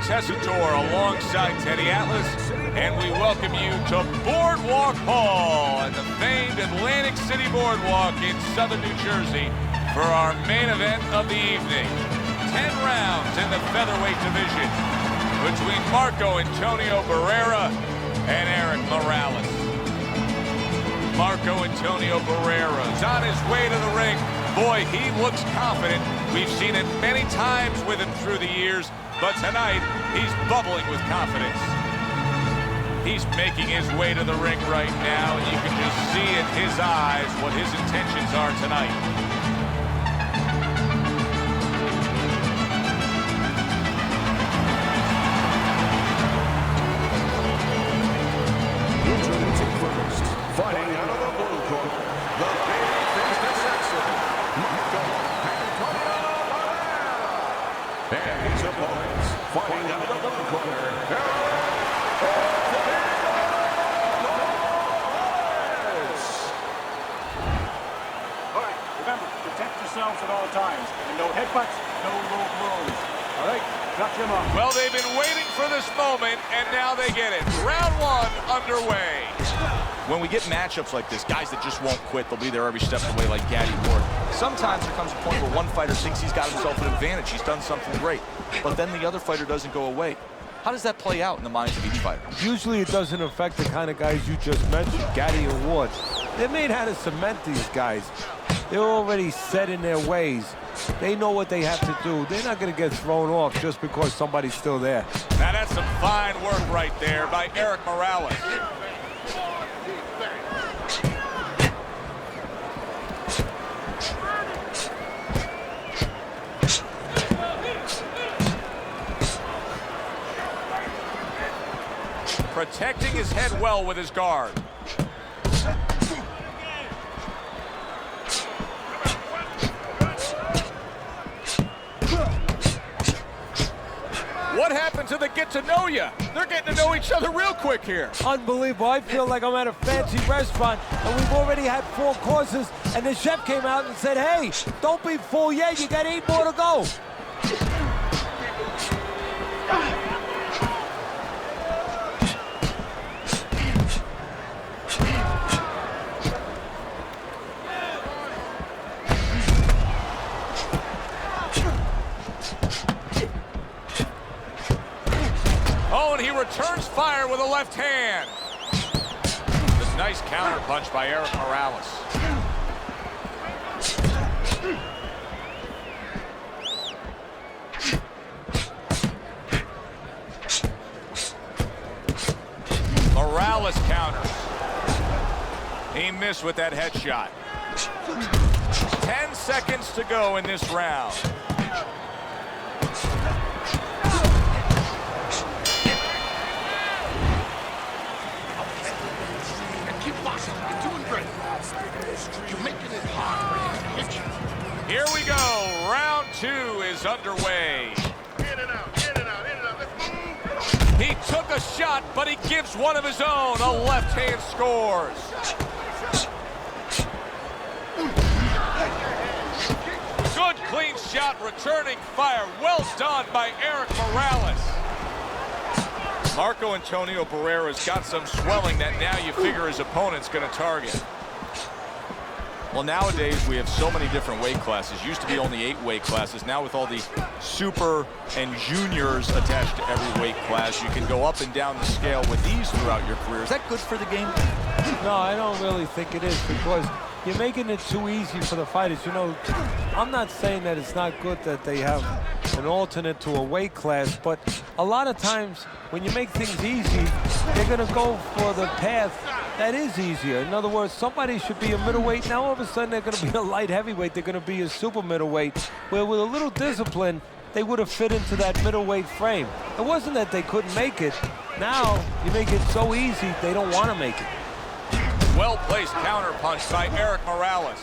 Tessitore alongside Teddy Atlas, and we welcome you to Boardwalk Hall at the famed Atlantic City Boardwalk in southern New Jersey for our main event of the evening. 10 rounds in the featherweight division between Marco Antonio Barrera and Erik Morales. Marco Antonio Barrera is on his way to the ring. Boy, he looks confident. We've seen it many times with him through the years, but tonight, he's bubbling with confidence. He's making his way to the ring right now, and you can just see in his eyes what his intentions are tonight. Fighting out of the blue corner, the babyface assassin, Marco Antonio Barrera. And his opponents, fighting out of the blue corner, All right, remember, protect yourselves at all times. And no headbutts, no low blows. All right, got your mark. Well, they've been waiting for this moment, and now they get it. Round one underway. When we get matchups like this, guys that just won't quit, they'll be there every step of the way like Gaddy Ward. Sometimes there comes a point where one fighter thinks he's got himself an advantage, he's done something great, but then the other fighter doesn't go away. How does that play out in the minds of each fighter? Usually it doesn't affect the kind of guys you just mentioned, Gaddy and Ward. They're made how to cement these guys. They're already set in their ways. They know what they have to do. They're not going to get thrown off just because somebody's still there. Now that's some fine work right there by Erik Morales. Protecting his head well with his guard. What happened to the get to know ya? They're getting to know each other real quick here. Unbelievable. I feel like I'm at a fancy restaurant and we've already had 4 courses and the chef came out and said, hey, don't be full yet, you got 8 more to go. Oh, and he returns fire with a left hand. This nice counter punch by Erik Morales. Morales counters. He missed with that headshot. 10 seconds to go in this round. Here we go. Round 2 is underway. In and out, in and out, in and out. Let's move. He took a shot, but he gives one of his own. A left hand scores. Good clean shot, returning fire. Well done by Erik Morales. Marco Antonio Barrera's got some swelling that now you figure his opponent's going to target. Well, nowadays we have so many different weight classes. Used to be only 8 weight classes. Now with all the super and juniors attached to every weight class, you can go up and down the scale with ease throughout your career. Is that good for the game? No, I don't really think it is because you're making it too easy for the fighters. You know, I'm not saying that it's not good that they have an alternate to a weight class, but a lot of times when you make things easy, they're going to go for the path that is easier. In other words, somebody should be a middleweight. Now all of a sudden they're going to be a light heavyweight. They're going to be a super middleweight, where with a little discipline, they would have fit into that middleweight frame. It wasn't that they couldn't make it. Now you make it so easy, they don't want to make it. Well-placed counter punch by Erik Morales.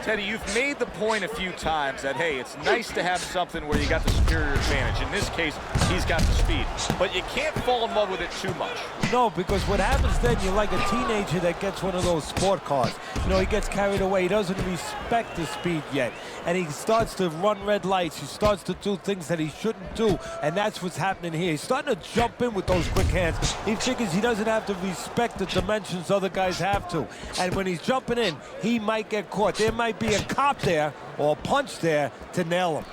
Teddy, you've made the point a few times that, hey, it's nice to have something where you got the superior advantage. In this case, he's got the speed. But you can't fall in love with it too much. No, because what happens then, you're like a teenager that gets one of those sport cars. You know, he gets carried away. He doesn't respect the speed yet. And he starts to run red lights. He starts to do things that he shouldn't do. And that's what's happening here. He's starting to jump in with those quick hands. He figures he doesn't have to respect the dimensions other guys have to. And when he's jumping in, he might get caught. There might be a cop there or a punch there to nail him.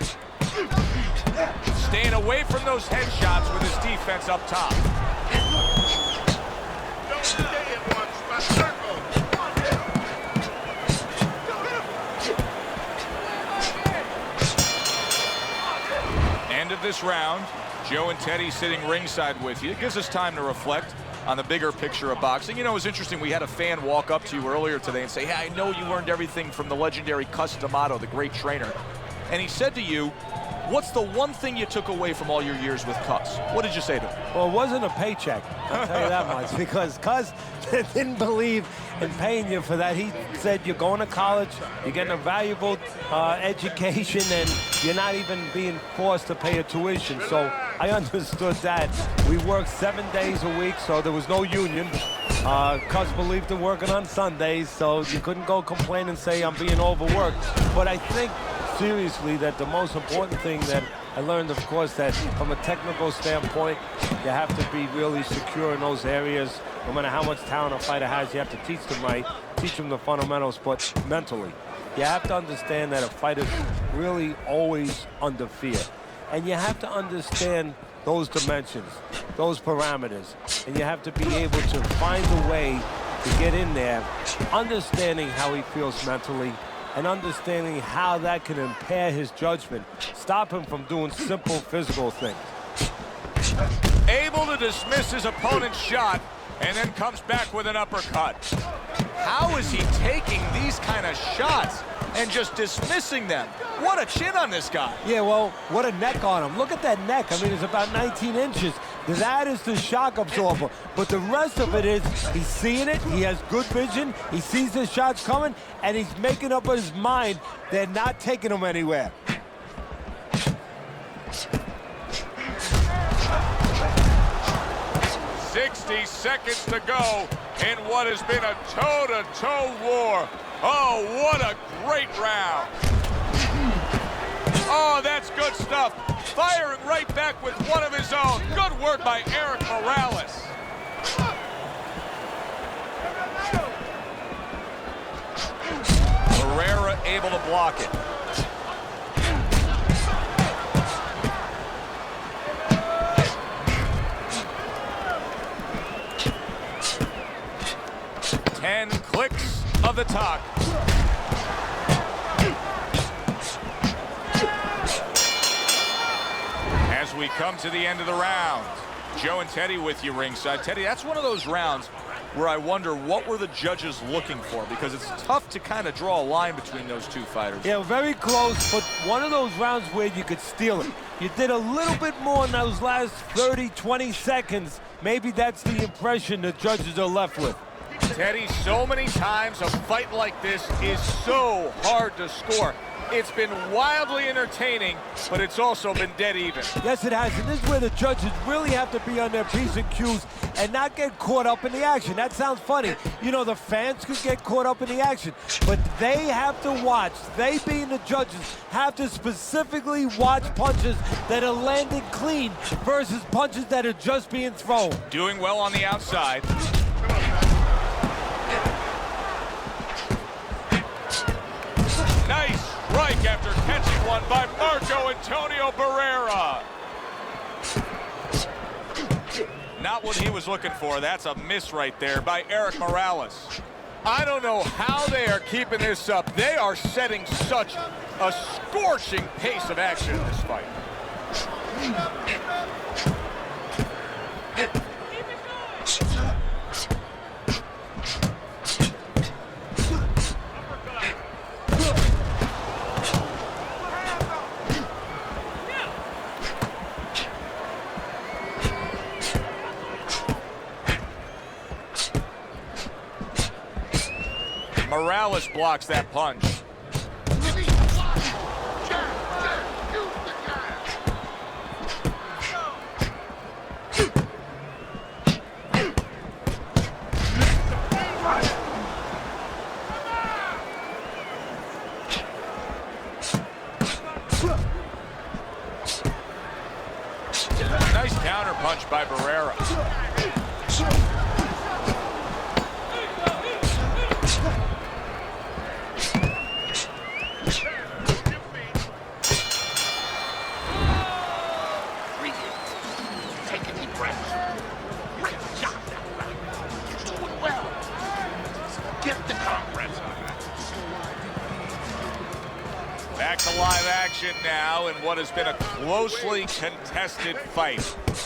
Staying away from those headshots with his defense up top. End of this round. Joe and Teddy sitting ringside with you. It gives us time to reflect on the bigger picture of boxing. You know, it was interesting. We had a fan walk up to you earlier today and say, hey, I know you learned everything from the legendary Cus D'Amato, the great trainer. And he said to you, what's the one thing you took away from all your years with Cus? What did you say to him? Well, it wasn't a paycheck, I'll tell you that much, because Cus didn't believe in paying you for that. He said you're going to college, you're getting a valuable education, and you're not even being forced to pay a tuition. So I understood that. We worked 7 days a week, so there was no union. Cus believed in working on Sundays, so you couldn't go complain and say I'm being overworked. But I think seriously that the most important thing that I learned, of course, that from a technical standpoint, you have to be really secure in those areas. No matter how much talent a fighter has, you have to teach them right, teach them the fundamentals, but mentally. You have to understand that a fighter's really always under fear. And you have to understand those dimensions, those parameters. And you have to be able to find a way to get in there, understanding how he feels mentally, and understanding how that can impair his judgment, stop him from doing simple physical things. Able to dismiss his opponent's shot, and then comes back with an uppercut. How is he taking these kind of shots and just dismissing them? What a chin on this guy. Yeah, well, what a neck on him. Look at that neck. I mean, it's about 19 inches. That is the shock absorber. But the rest of it is he's seeing it, he has good vision, he sees the shots coming, and he's making up his mind they're not taking him anywhere. "60 seconds to go in what has been a toe-to-toe war. Oh, what a great round. Oh, that's good stuff. Firing right back with one of his own. Good work by Erik Morales. Barrera able to block it. Ten clicks of the talk. As we come to the end of the round, Joe and Teddy with you ringside. Teddy, that's one of those rounds where I wonder what were the judges looking for, because it's tough to kind of draw a line between those two fighters. Yeah, very close, but one of those rounds where you could steal it. You did a little bit more in those last 30, 20 seconds. Maybe that's the impression the judges are left with. Teddy, so many times a fight like this is so hard to score. It's been wildly entertaining, but it's also been dead even. Yes, it has, and this is where the judges really have to be on their P's and Q's and not get caught up in the action. That sounds funny. You know, the fans could get caught up in the action, but they have to watch. They, being the judges, have to specifically watch punches that are landing clean versus punches that are just being thrown. Doing well on the outside. Nice strike after catching one by Marco Antonio Barrera. Not what he was looking for. That's a miss right there by Erik Morales. I don't know how they are keeping this up. They are setting such a scorching pace of action in this fight. Morales blocks that punch. punch by Barrera. Take a deep breath. Great job, you're doing well. Get the conference. Back to live action now in what has been a closely contested fight.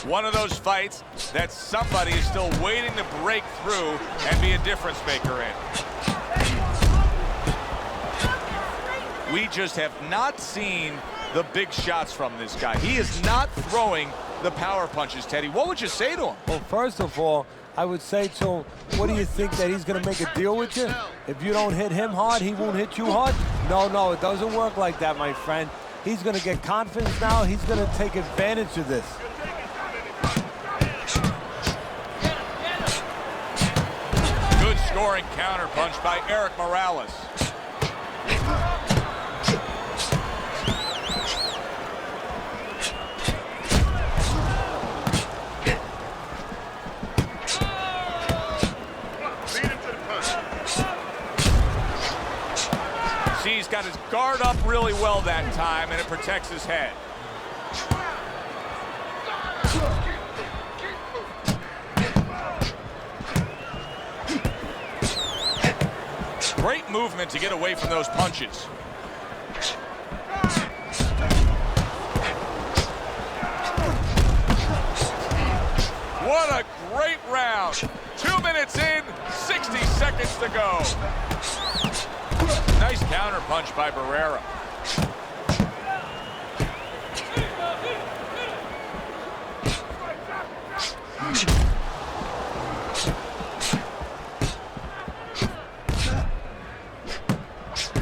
One of those fights that somebody is still waiting to break through and be a difference maker in. We just have not seen the big shots from this guy. He is not throwing the power punches, Teddy. What would you say to him? Well, first of all, I would say to him, what do you think, that he's going to make a deal with you? If you don't hit him hard, he won't hit you hard? No, it doesn't work like that, my friend. He's going to get confidence now. He's going to take advantage of this. Good scoring counter punch by Erik Morales. He's got his guard up really well that time, and it protects his head. Great movement to get away from those punches. What a great round. 2 minutes in, 60 seconds to go. Nice counter punch by Barrera.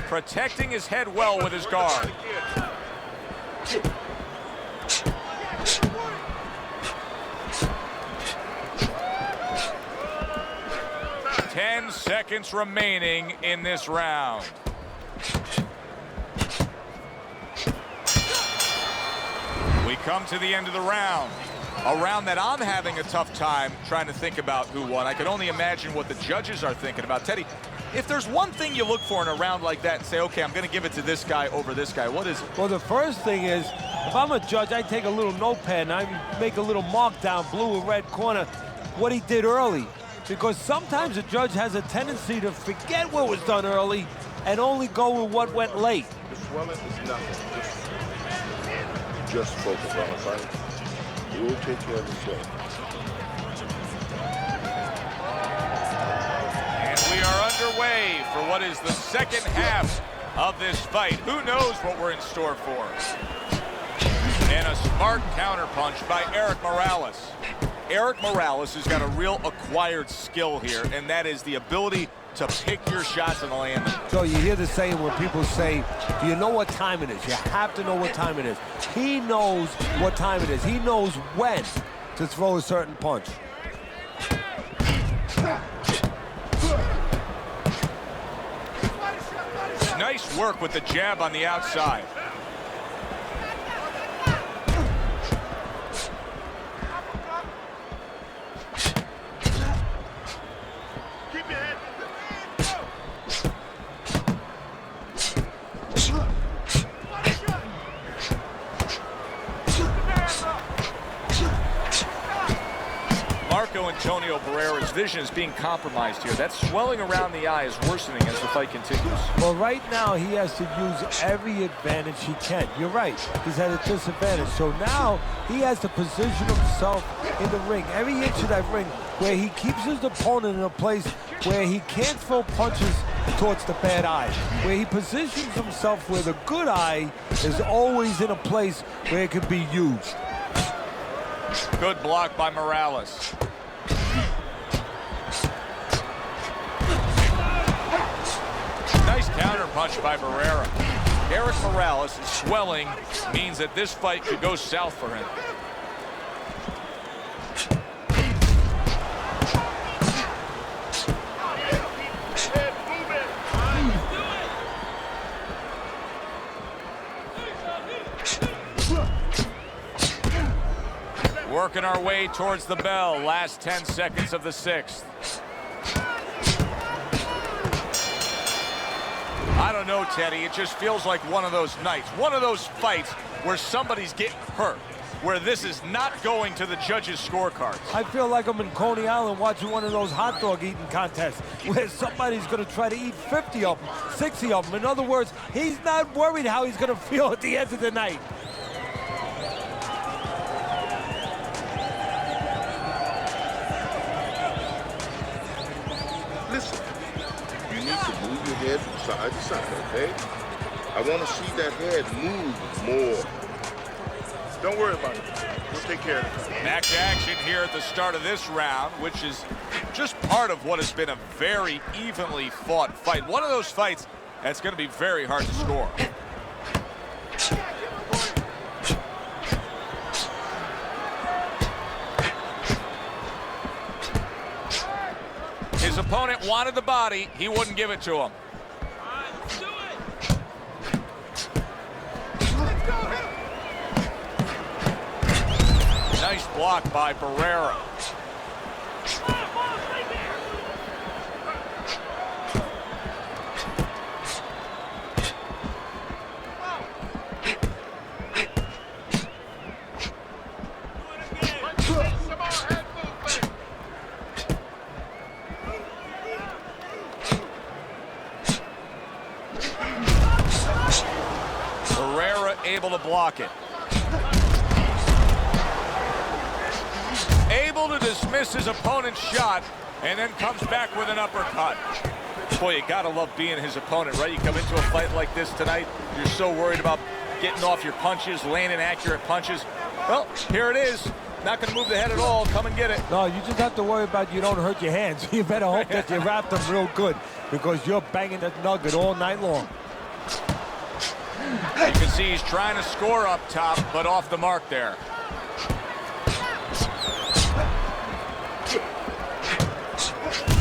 Protecting his head well with his guard. Ten seconds remaining in this round. We come to the end of the round. A round that I'm having a tough time trying to think about who won. I can only imagine what the judges are thinking about. Teddy, if there's one thing you look for in a round like that and say, okay, I'm going to give it to this guy over this guy, what is it? Well, the first thing is, if I'm a judge, I take a little notepad and I make a little mark down, blue or red corner, what he did early. Because sometimes a judge has a tendency to forget what was done early and only go with what went late. The swelling is nothing. Just focus on the fight. We'll take care of the swelling. And we are underway for what is the second half of this fight. Who knows what we're in store for? And a smart counterpunch by Erik Morales. Erik Morales has got a real acquired skill here, and that is the ability to pick your shots and land them. So you hear the saying when people say, do you know what time it is? You have to know what time it is. He knows what time it is. He knows when to throw a certain punch. Nice work with the jab on the outside. Antonio Barrera's vision is being compromised here. That swelling around the eye is worsening as the fight continues. Well, right now he has to use every advantage he can. You're right. He's at a disadvantage. So now he has to position himself in the ring, every inch of that ring, where he keeps his opponent in a place where he can't throw punches towards the bad eye, where he positions himself where the good eye is always in a place where it can be used. Good block by Morales. Nice counter punch by Barrera. Erik Morales' swelling means that this fight could go south for him. Working our way towards the bell. Last 10 seconds of the 6th. I don't know, Teddy. It just feels like one of those nights, one of those fights where somebody's getting hurt, where this is not going to the judges' scorecards. I feel like I'm in Coney Island watching one of those hot dog eating contests where somebody's going to try to eat 50 of them, 60 of them. In other words, he's not worried how he's going to feel at the end of the night. Listen, you need to move your head from side to side, okay? I want to see that head move more. Don't worry about it. We'll take care of it. Back to action here at the start of this round, which is just part of what has been a very evenly fought fight. One of those fights that's going to be very hard to score. His opponent wanted the body. He wouldn't give it to him. Nice block by Barrera. Barrera able to block it. Able to dismiss his opponent's shot and then comes back with an uppercut. Boy, you gotta love being his opponent, right? You come into a fight like this tonight, you're so worried about getting off your punches, landing accurate punches. Well, here it is. Not gonna move the head at all. Come and get it. No, you just have to worry about you don't hurt your hands. You better hope that you wrap them real good because you're banging that nugget all night long. You can see he's trying to score up top, but off the mark there.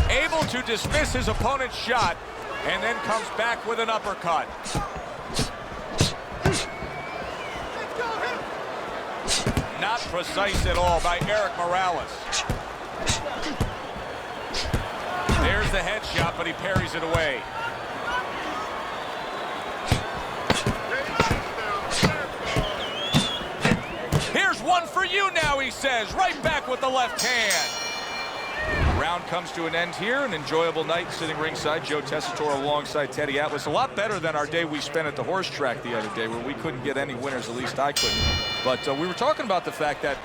Able to dismiss his opponent's shot and then comes back with an uppercut. Not precise at all by Erik Morales. There's the headshot, but he parries it away. Here's one for you now, he says, right back with the left hand. Round comes to an end here. An enjoyable night sitting ringside. Joe Tessitore alongside Teddy Atlas. A lot better than our day we spent at the horse track the other day where we couldn't get any winners, at least I couldn't. But we were talking about the fact that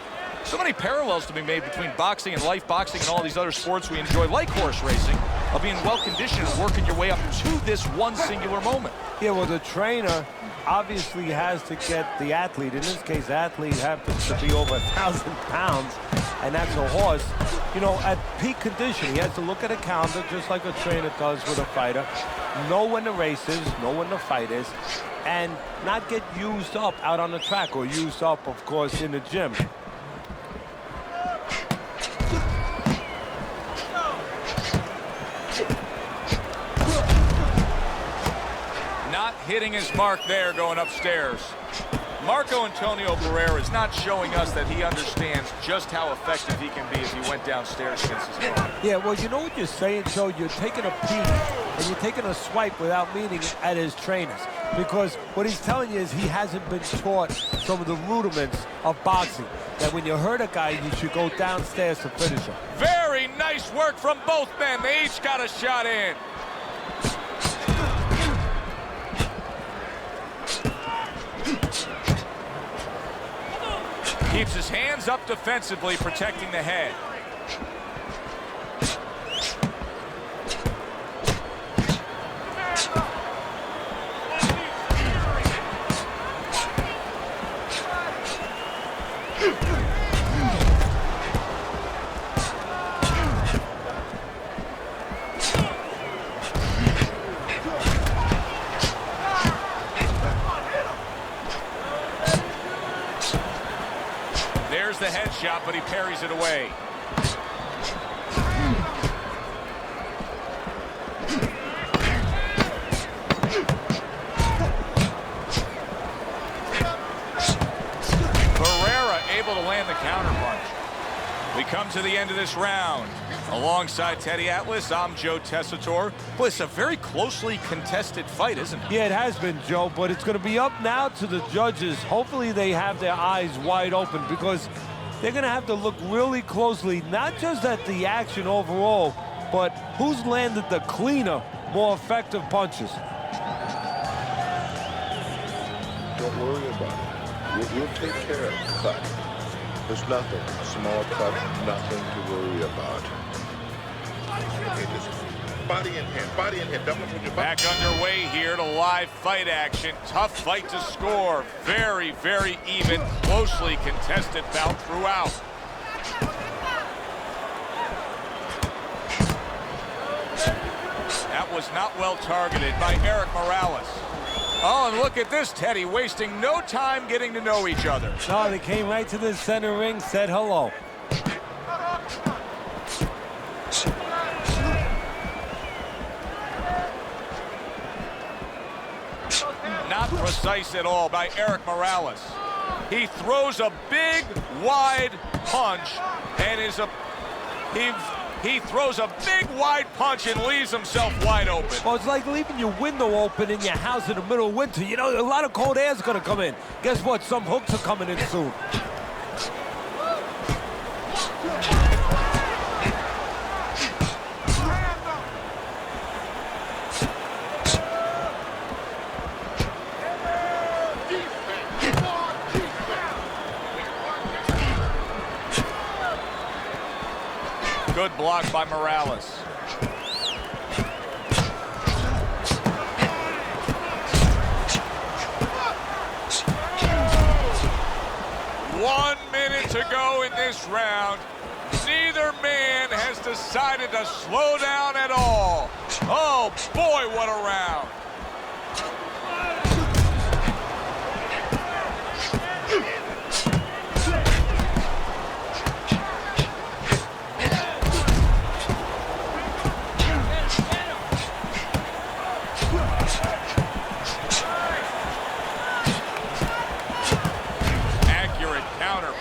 so many parallels to be made between boxing and life boxing and all these other sports we enjoy, like horse racing, of being well-conditioned and working your way up to this one singular moment. Yeah, well, the trainer obviously has to get the athlete. In this case, athlete happens to be over 1,000 pounds, and that's a horse. You know, at peak condition, he has to look at a calendar just like a trainer does with a fighter, know when the race is, know when the fight is, and not get used up out on the track or used up, of course, in the gym. Not hitting his mark there going upstairs. Marco Antonio Barrera is not showing us that he understands just how effective he can be if he went downstairs against his opponent. Yeah, well, you know what you're saying, Joe? You're taking a peek and you're taking a swipe without meaning at his trainers. Because what he's telling you is he hasn't been taught some of the rudiments of boxing. That when you hurt a guy, you should go downstairs to finish him. Very nice work from both men. They each got a shot in. Keeps his hands up defensively, protecting the head. There's the headshot, but he parries it away. Barrera able to land the counterpunch. We come to the end of this round. Alongside Teddy Atlas, I'm Joe Tessitore. Boy, it's a very closely contested fight, isn't it? Yeah, it has been, Joe, but it's going to be up now to the judges. Hopefully they have their eyes wide open because they're going to have to look really closely, not just at the action overall, but who's landed the cleaner, more effective punches. Don't worry about it. We'll take care of the cut. There's nothing. A small cut, nothing to worry about. Okay, just body and head. Double with your Back underway here to live fight action. Tough fight to score. Very, very even, closely contested bout throughout. That was not well targeted by Erik Morales. Oh, and look at this, Teddy, wasting no time getting to know each other. No, they came right to the center ring, said hello. Not precise at all by Erik Morales. He throws a big, wide punch and he throws a big, wide punch and leaves himself wide open. Well, it's like leaving your window open in your house in the middle of winter. You know, a lot of cold air is going to come in. Guess what? Some hooks are coming in soon. Good block by Morales. One minute to go in this round. Neither man has decided to slow down at all. Oh boy, what a round.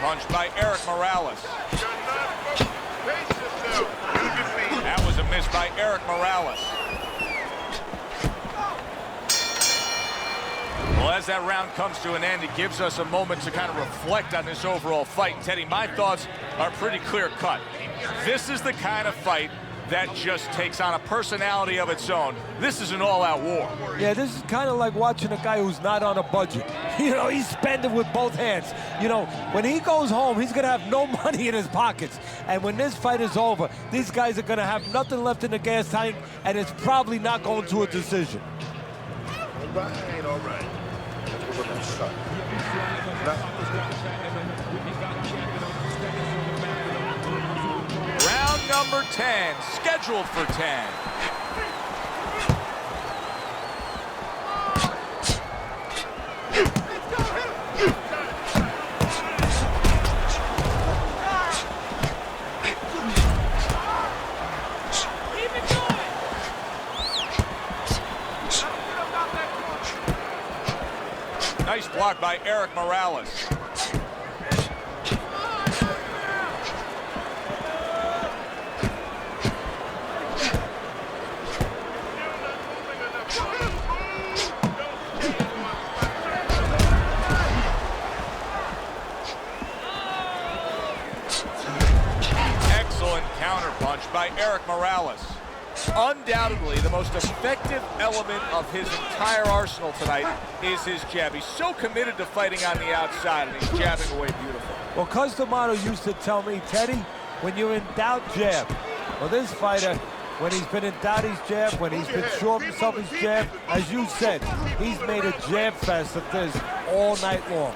Punch by Erik Morales. That was a miss by Erik Morales. Well, as that round comes to an end, it gives us a moment to kind of reflect on this overall fight. Teddy, my thoughts are pretty clear cut. This is the kind of fight that just takes on a personality of its own. This is an all-out war. Yeah, this is kind of like watching a guy who's not on a budget. You know, he's spending with both hands. You know, when he goes home, he's going to have no money in his pockets. And when this fight is over, these guys are going to have nothing left in the gas tank, and it's probably not going to a decision. All right. Let's go with that shot. Round number 10, scheduled for 10. Nice block by Erik Morales. Excellent counterpunch by Erik Morales. Undoubtedly, the most effective element of his entire arsenal tonight is his jab. He's so committed to fighting on the outside, and he's jabbing away beautiful. Well, Customato used to tell me, Teddy, when you're in doubt, jab. Well, this fighter, when he's been in doubt, he's jab. When he's been sure of himself, he's jab. As you said, he's made a jab fest of this all night long.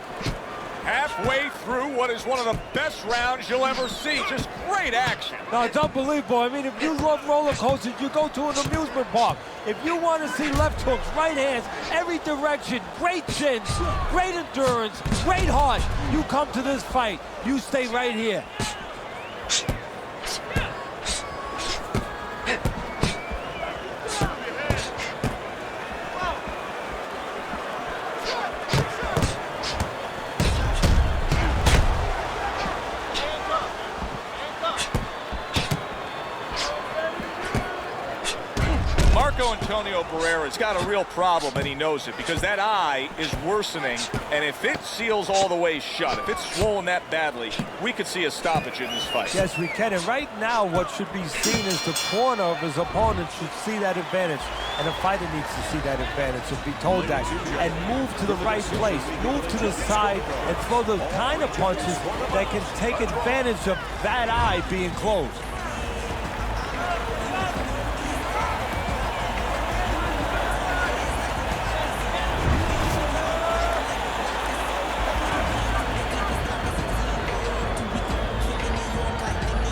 Halfway through what is one of the best rounds you'll ever see. Just great action. No, it's unbelievable. I mean, if you love roller coasters, you go to an amusement park. If you want to see left hooks, right hands, every direction, great chins, great endurance, great heart, you come to this fight. You stay right here. Marco Antonio Barrera's got a real problem, and he knows it, because that eye is worsening, and if it seals all the way shut, if it's swollen that badly, we could see a stoppage in this fight. Yes, we can. And right now, what should be seen is the corner of his opponent should see that advantage, and the fighter needs to see that advantage, should be told that, and move to the right place, move to the side, and throw the kind of punches that can take advantage of that eye being closed.